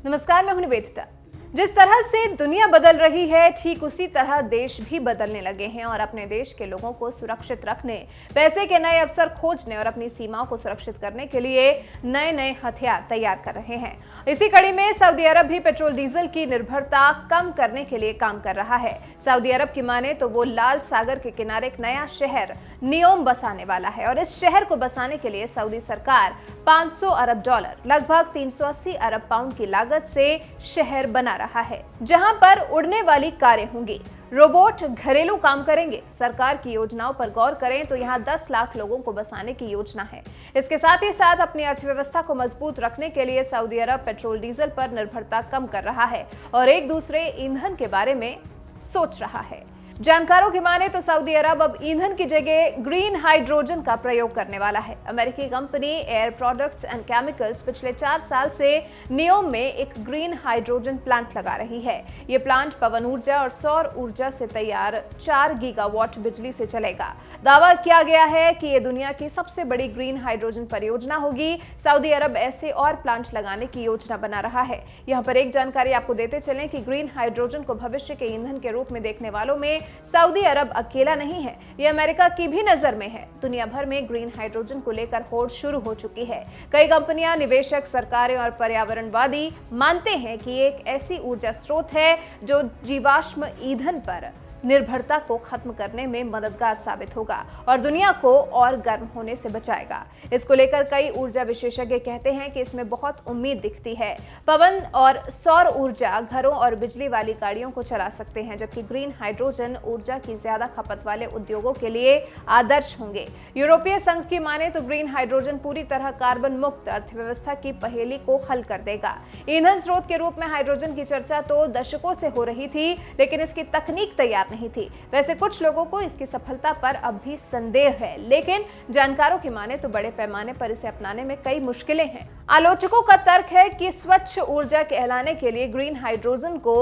नमस्कार, मैं हूं निवेदिता। जिस तरह से दुनिया बदल रही है, ठीक उसी तरह देश भी बदलने लगे हैं और अपने देश के लोगों को सुरक्षित रखने, पैसे के नए अवसर खोजने और अपनी सीमाओं को सुरक्षित करने के लिए नए नए हथियार तैयार कर रहे हैं। इसी कड़ी में सऊदी अरब भी पेट्रोल डीजल की निर्भरता कम करने के लिए काम कर रहा है। सऊदी अरब की माने तो वो लाल सागर के किनारे एक नया शहर नियोम बसाने वाला है और इस शहर को बसाने के लिए सऊदी सरकार $500 अरब लगभग 380 अरब पाउंड की लागत से शहर बना रहा है, जहां पर उड़ने वाली कारें होंगी, रोबोट घरेलू काम करेंगे। सरकार की योजनाओं पर गौर करें तो यहां 10 लाख लोगों को बसाने की योजना है। इसके साथ ही साथ अपनी अर्थव्यवस्था को मजबूत रखने के लिए सऊदी अरब पेट्रोल डीजल पर निर्भरता कम कर रहा है और एक दूसरे ईंधन के बारे में सोच रहा है। जानकारों की माने तो सऊदी अरब अब ईंधन की जगह ग्रीन हाइड्रोजन का प्रयोग करने वाला है। अमेरिकी company air products and chemicals पिछले 4 साल से नियोम में एक ग्रीन हाइड्रोजन प्लांट लगा रही है। ये प्लांट पवन ऊर्जा और सौर ऊर्जा से तैयार 4 गीगावाट बिजली से चलेगा। दावा किया गया है कि ये दुनिया की सबसे बड़ी ग्रीन हाइड्रोजन परियोजना होगी। सऊदी अरब ऐसे और प्लांट लगाने की योजना बना रहा है। यहाँ पर एक जानकारी आपको देते चलें कि ग्रीन हाइड्रोजन को भविष्य के ईंधन के रूप में देखने वालों में सऊदी अरब अकेला नहीं है, ये अमेरिका की भी नजर में है। दुनिया भर में ग्रीन हाइड्रोजन को लेकर होड़ शुरू हो चुकी है। कई कंपनियां, निवेशक, सरकारें और पर्यावरणवादी मानते हैं कि ये एक ऐसी ऊर्जा स्रोत है जो जीवाश्म ईंधन पर निर्भरता को खत्म करने में मददगार साबित होगा और दुनिया को और गर्म होने से बचाएगा। इसको लेकर कई ऊर्जा विशेषज्ञ कहते हैं कि इसमें बहुत उम्मीद दिखती है। पवन और सौर ऊर्जा घरों और बिजली वाली गाड़ियों को चला सकते हैं, जबकि ग्रीन हाइड्रोजन ऊर्जा की ज्यादा खपत वाले उद्योगों के लिए आदर्श होंगे। यूरोपीय संघ की माने तो ग्रीन हाइड्रोजन पूरी तरह कार्बन मुक्त अर्थव्यवस्था की पहेली को हल कर देगा। ईंधन स्रोत के रूप में हाइड्रोजन की चर्चा तो दशकों से हो रही थी, लेकिन इसकी तकनीक तैयार नहीं थी। वैसे कुछ लोगों को इसकी सफलता पर अब भी संदेह है, लेकिन जानकारों की माने तो बड़े पैमाने पर इसे अपनाने में कई मुश्किलें हैं। आलोचकों का तर्क है कि स्वच्छ ऊर्जा कहलाने के लिए ग्रीन हाइड्रोजन को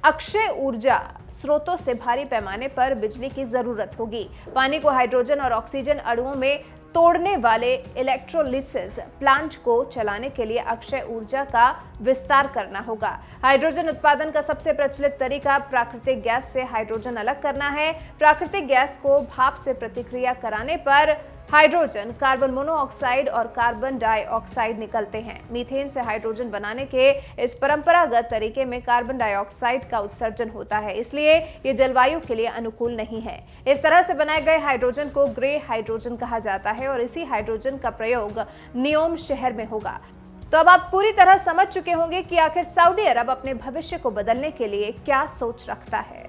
अक्षय ऊर्जा स्रोतों से भारी पैमाने पर बिजली की जरूरत होगी। पानी को हाइड्रोजन और ऑक्सीजन अणुओं में तोड़ने वाले इलेक्ट्रोलिसिस प्लांट को चलाने के लिए अक्षय ऊर्जा का विस्तार करना होगा। हाइड्रोजन उत्पादन का सबसे प्रचलित तरीका प्राकृतिक गैस से हाइड्रोजन अलग करना है। प्राकृतिक गैस को भाप से प्रतिक्रिया कराने पर हाइड्रोजन, कार्बन मोनोऑक्साइड और कार्बन डाइऑक्साइड निकलते हैं। मीथेन से हाइड्रोजन बनाने के इस परंपरागत तरीके में कार्बन डाइऑक्साइड का उत्सर्जन होता है, इसलिए ये जलवायु के लिए अनुकूल नहीं है। इस तरह से बनाए गए हाइड्रोजन को ग्रे हाइड्रोजन कहा जाता है और इसी हाइड्रोजन का प्रयोग नियोम शहर में होगा। तो अब आप पूरी तरह समझ चुके होंगे कि आखिर सऊदी अरब अपने भविष्य को बदलने के लिए क्या सोच रखता है।